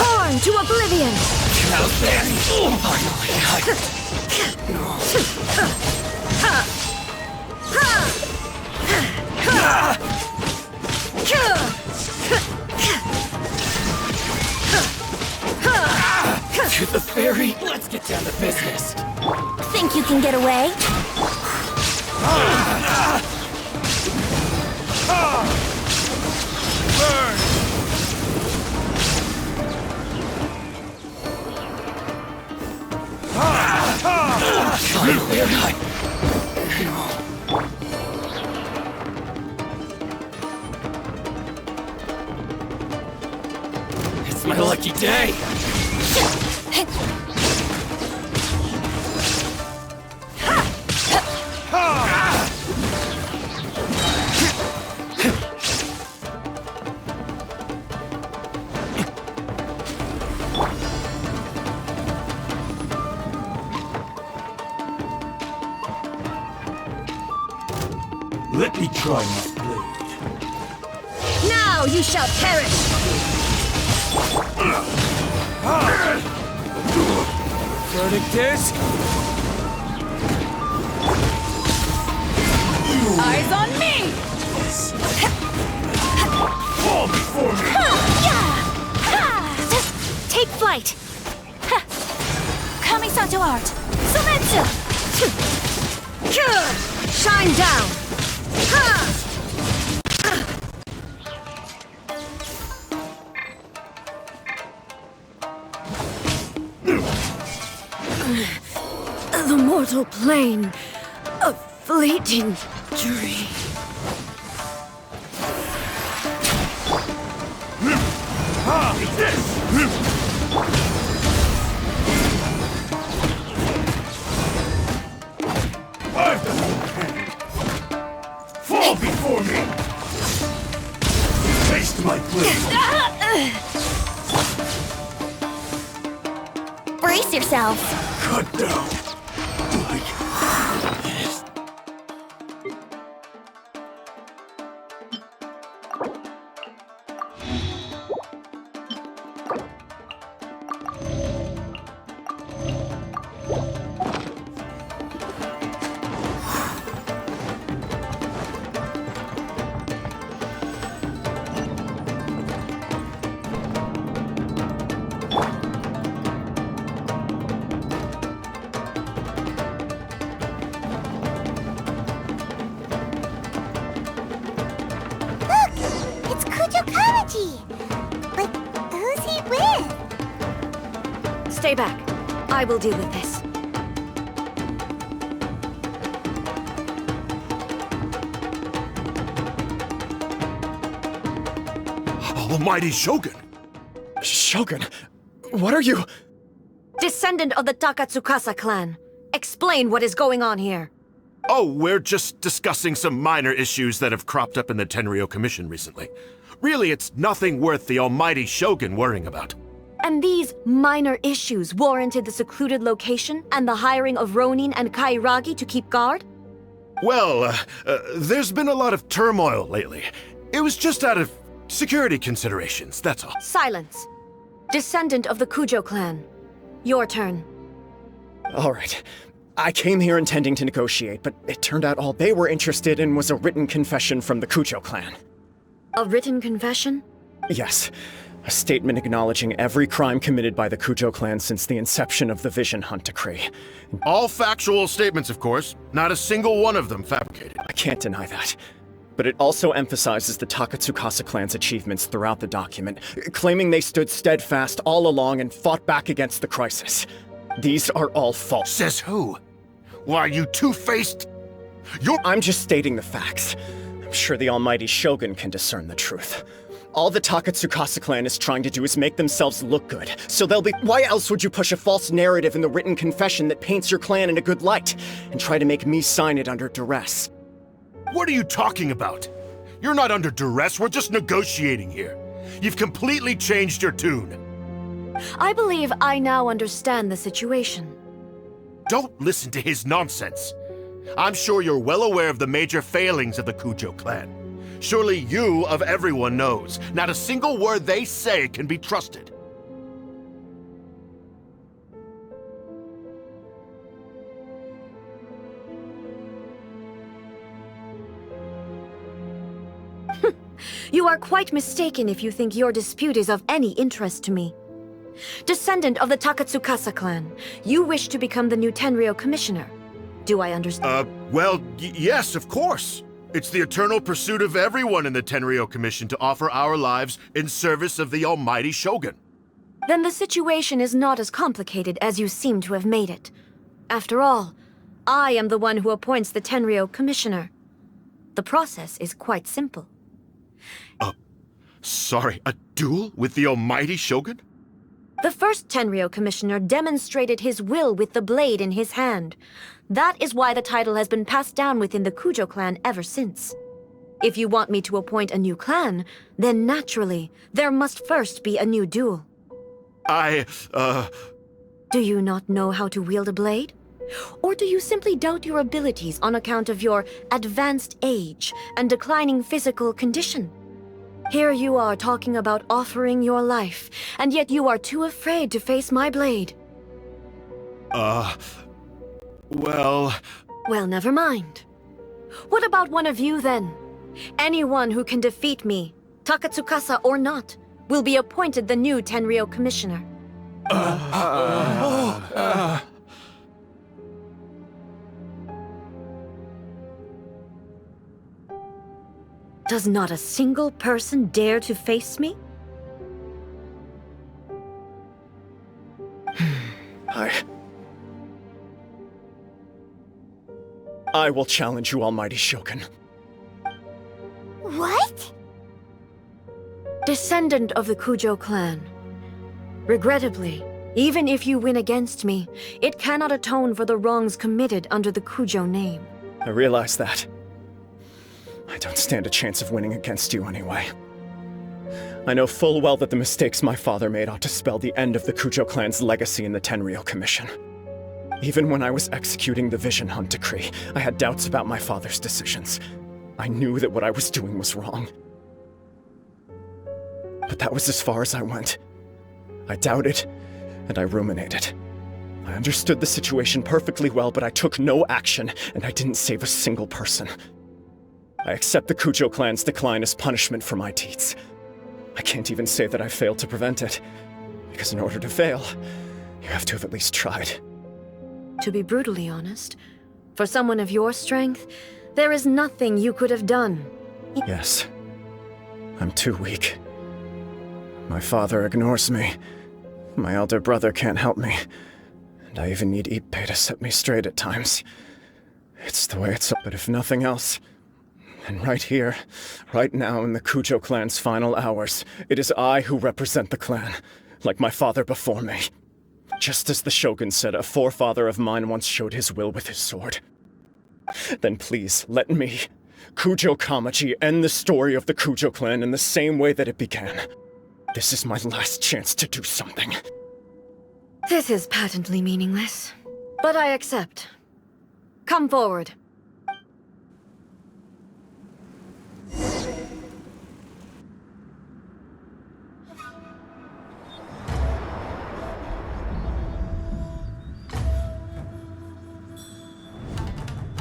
Torn to oblivion! To the ferry! Let's get down to business! Think you can get away? Burn! It's my lucky day! Let me try my blade. Now you shall perish! Verdict is... Eyes on me! Fall before me! Take flight! Kamisato art! Sumetsu! Shine down! The mortal plane, a fleeting dream. It's this! I've got no hand. Fall before me! Taste my blade! Brace yourselves. Cut down. Like Stay back. I will deal with this. Almighty Shogun! Shogun, what are you? Descendant of the Takatsukasa clan. Explain what is going on here. Oh, we're just discussing some minor issues that have cropped up in the Tenryou Commission recently. Really, it's nothing worth the Almighty Shogun worrying about. And these minor issues warranted the secluded location and the hiring of Ronin and Kairagi to keep guard? Well, there's been a lot of turmoil lately. It was just out of security considerations, that's all. Silence. Descendant of the Kujo clan. Your turn. All right. I came here intending to negotiate, but it turned out all they were interested in was a written confession from the Kujo clan. A written confession? Yes. A statement acknowledging every crime committed by the Kujo clan since the inception of the Vision Hunt Decree. All factual statements, of course. Not a single one of them fabricated. I can't deny that. But it also emphasizes the Takatsukasa clan's achievements throughout the document, claiming they stood steadfast all along and fought back against the crisis. These are all false. Says who? Why, you two-faced... I'm just stating the facts. I'm sure the Almighty Shogun can discern the truth. All the Takatsukasa clan is trying to do is make themselves look good, so they'll be— Why else would you push a false narrative in the written confession that paints your clan in a good light, and try to make me sign it under duress? What are you talking about? You're not under duress, we're just negotiating here. You've completely changed your tune. I believe I now understand the situation. Don't listen to his nonsense. I'm sure you're well aware of the major failings of the Kujo clan. Surely you, of everyone, knows. Not a single word they say can be trusted. You are quite mistaken if you think your dispute is of any interest to me. Descendant of the Takatsukasa clan, you wish to become the new Tenryou Commissioner. Do I understand? Well, yes, of course. It's the eternal pursuit of everyone in the Tenryou Commission to offer our lives in service of the Almighty Shogun. Then the situation is not as complicated as you seem to have made it. After all, I am the one who appoints the Tenryou Commissioner. The process is quite simple. Sorry, a duel with the Almighty Shogun? The first Tenryou Commissioner demonstrated his will with the blade in his hand. That is why the title has been passed down within the Kujo clan ever since. If you want me to appoint a new clan, then naturally, there must first be a new duel. Do you not know how to wield a blade? Or do you simply doubt your abilities on account of your advanced age and declining physical condition? Here you are talking about offering your life, and yet you are too afraid to face my blade. Well, never mind. What about one of you, then? Anyone who can defeat me, Takatsukasa or not, will be appointed the new Tenryou Commissioner. Does not a single person dare to face me? I will challenge you, Almighty Shogun. What? Descendant of the Kujo clan. Regrettably, even if you win against me, it cannot atone for the wrongs committed under the Kujo name. I realize that. I don't stand a chance of winning against you anyway. I know full well that the mistakes my father made ought to spell the end of the Kujo clan's legacy in the Tenryou Commission. Even when I was executing the Vision Hunt decree, I had doubts about my father's decisions. I knew that what I was doing was wrong. But that was as far as I went. I doubted, and I ruminated. I understood the situation perfectly well, but I took no action, and I didn't save a single person. I accept the Kujo clan's decline as punishment for my deeds. I can't even say that I failed to prevent it, because in order to fail, you have to have at least tried. To be brutally honest, for someone of your strength, there is nothing you could have done. Yes. I'm too weak. My father ignores me. My elder brother can't help me. And I even need Ippei to set me straight at times. It's the way it's up, but if nothing else... And right here, right now in the Kujo clan's final hours, it is I who represent the clan, like my father before me. Just as the Shogun said, a forefather of mine once showed his will with his sword. Then please, let me, Kujo Kamaji, end the story of the Kujo clan in the same way that it began. This is my last chance to do something. This is patently meaningless, but I accept. Come forward.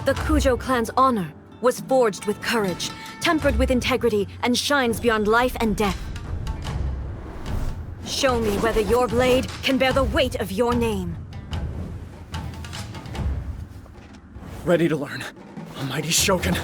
The Kujo clan's honor was forged with courage, tempered with integrity, and shines beyond life and death. Show me whether your blade can bear the weight of your name. Ready to learn. Almighty Shogun.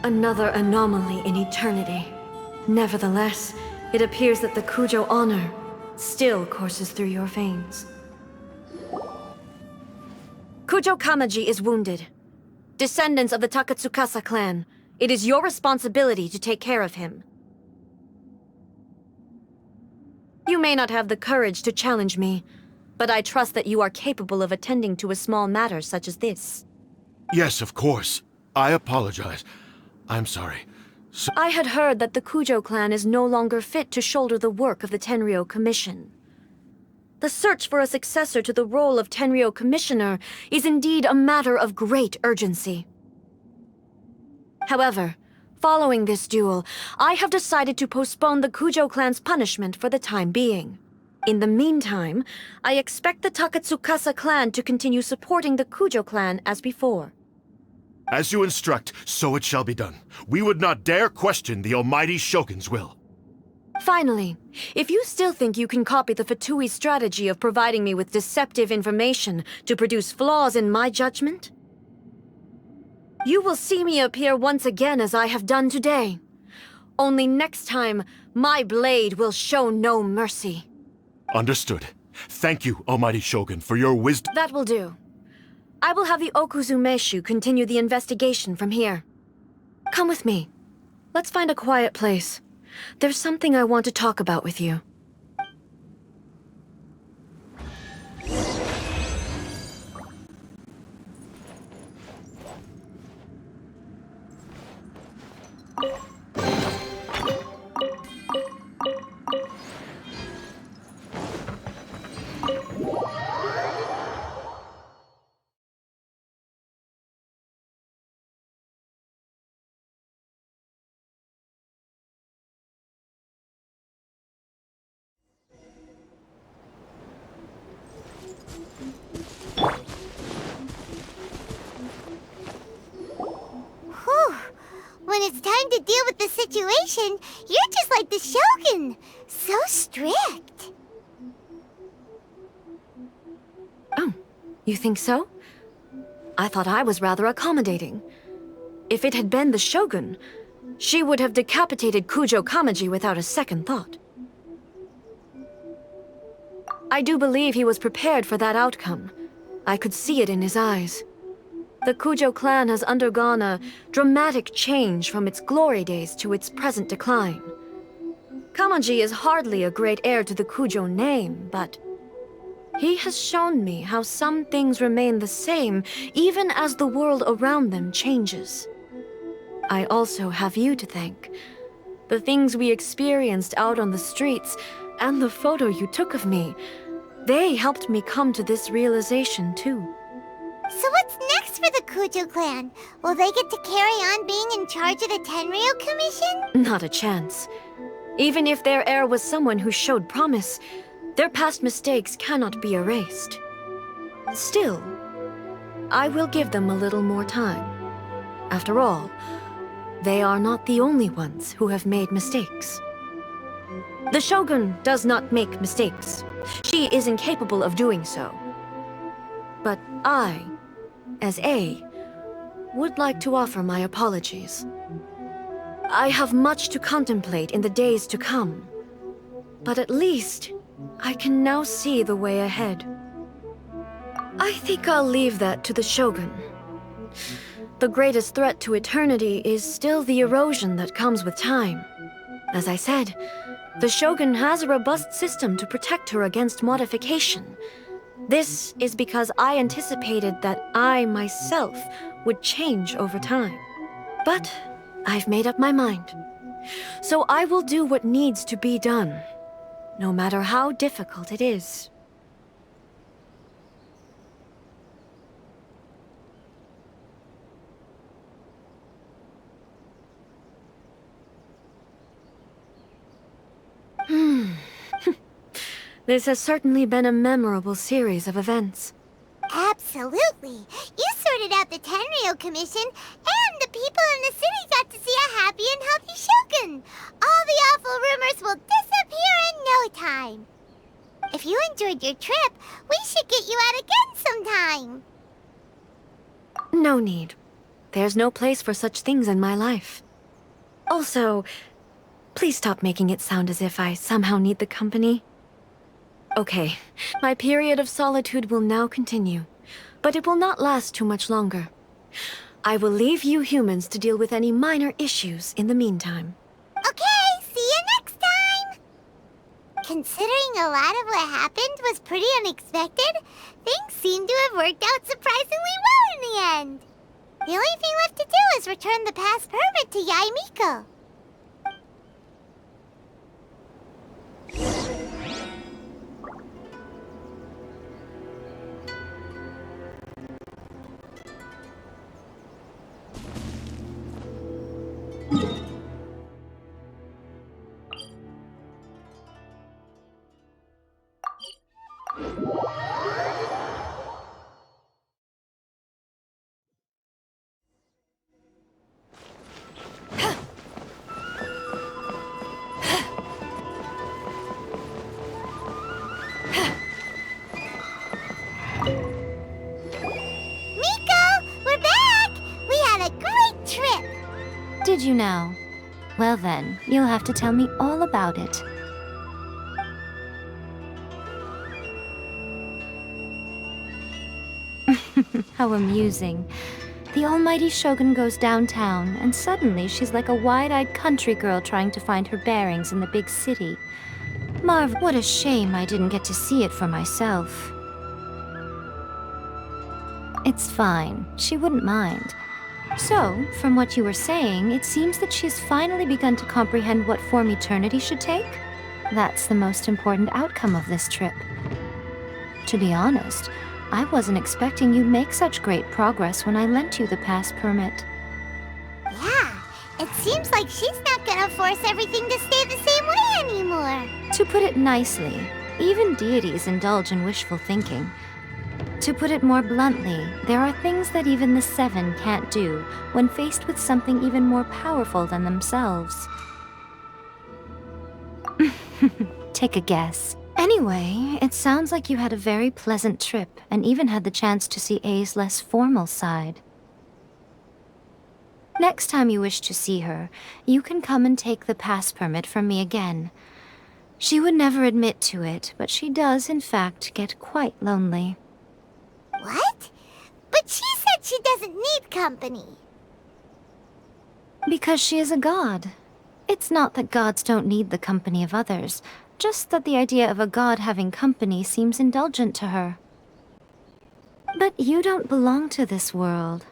Another anomaly in eternity. Nevertheless, it appears that the Kujo honor still courses through your veins. Kujo Kamaji is wounded. Descendants of the Takatsukasa clan, it is your responsibility to take care of him. You may not have the courage to challenge me, but I trust that you are capable of attending to a small matter such as this. Yes, of course. I apologize. I'm sorry. I had heard that the Kujo clan is no longer fit to shoulder the work of the Tenryou Commission. The search for a successor to the role of Tenryou Commissioner is indeed a matter of great urgency. However, following this duel, I have decided to postpone the Kujo clan's punishment for the time being. In the meantime, I expect the Takatsukasa clan to continue supporting the Kujo clan as before. As you instruct, so it shall be done. We would not dare question the Almighty Shogun's will. Finally, if you still think you can copy the Fatui strategy of providing me with deceptive information to produce flaws in my judgment, you will see me appear once again as I have done today. Only next time, my blade will show no mercy. Understood. Thank you, Almighty Shogun, for your wisdom. That will do. I will have the Okuzumeshu continue the investigation from here. Come with me. Let's find a quiet place. There's something I want to talk about with you. When it's time to deal with the situation, you're just like the Shogun. So strict. Oh, you think so? I thought I was rather accommodating. If it had been the Shogun, she would have decapitated Kujo Kamaji without a second thought. I do believe he was prepared for that outcome. I could see it in his eyes. The Kujo clan has undergone a dramatic change from its glory days to its present decline. Kamaji is hardly a great heir to the Kujo name, but he has shown me how some things remain the same even as the world around them changes. I also have you to thank. The things we experienced out on the streets and the photo you took of me, they helped me come to this realization too. So what's next for the Kujo clan? Will they get to carry on being in charge of the Tenryo Commission? Not a chance. Even if their heir was someone who showed promise, their past mistakes cannot be erased. Still, I will give them a little more time. After all, they are not the only ones who have made mistakes. The Shogun does not make mistakes. She is incapable of doing so. But I, as A, would like to offer my apologies. I have much to contemplate in the days to come, but at least I can now see the way ahead. I think I'll leave that to the Shogun. The greatest threat to eternity is still the erosion that comes with time. As I said, the Shogun has a robust system to protect her against modification. This is because I anticipated that I myself would change over time. But I've made up my mind. So I will do what needs to be done, no matter how difficult it is. This has certainly been a memorable series of events. Absolutely. You sorted out the Tenryo Commission, and the people in the city got to see a happy and healthy Shogun. All the awful rumors will disappear in no time. If you enjoyed your trip, we should get you out again sometime. No need. There's no place for such things in my life. Also, please stop making it sound as if I somehow need the company. Okay, my period of solitude will now continue, but it will not last too much longer. I will leave you humans to deal with any minor issues in the meantime. Okay, see you next time! Considering a lot of what happened was pretty unexpected, things seem to have worked out surprisingly well in the end. The only thing left to do is return the pass permit to Yae Miko. Did you now? Well then, you'll have to tell me all about it. How amusing. The almighty Shogun goes downtown, and suddenly she's like a wide-eyed country girl trying to find her bearings in the big city. Marv, what a shame I didn't get to see it for myself. It's fine. She wouldn't mind. So, from what you were saying, it seems that she's finally begun to comprehend what form eternity should take? That's the most important outcome of this trip. To be honest, I wasn't expecting you'd make such great progress when I lent you the pass permit. Yeah, it seems like she's not gonna force everything to stay the same way anymore. To put it nicely, even deities indulge in wishful thinking. To put it more bluntly, there are things that even the Seven can't do when faced with something even more powerful than themselves. Take a guess. Anyway, it sounds like you had a very pleasant trip and even had the chance to see A's less formal side. Next time you wish to see her, you can come and take the pass permit from me again. She would never admit to it, but she does, in fact, get quite lonely. What? But she said she doesn't need company. Because she is a god. It's not that gods don't need the company of others, just that the idea of a god having company seems indulgent to her. But you don't belong to this world.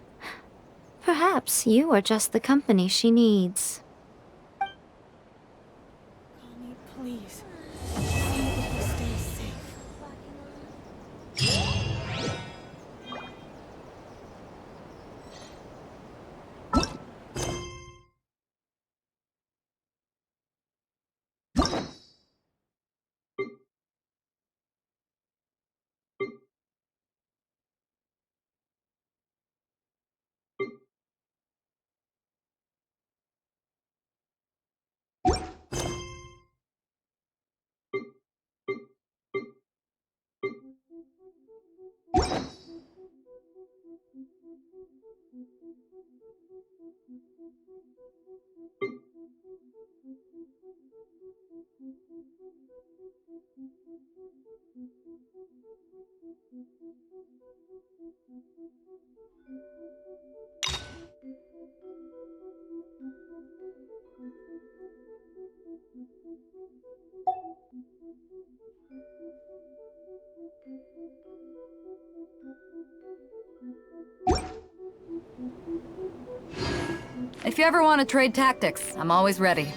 Perhaps you are just the company she needs. Connie, please. See that you stay safe. If you ever want to trade tactics, I'm always ready.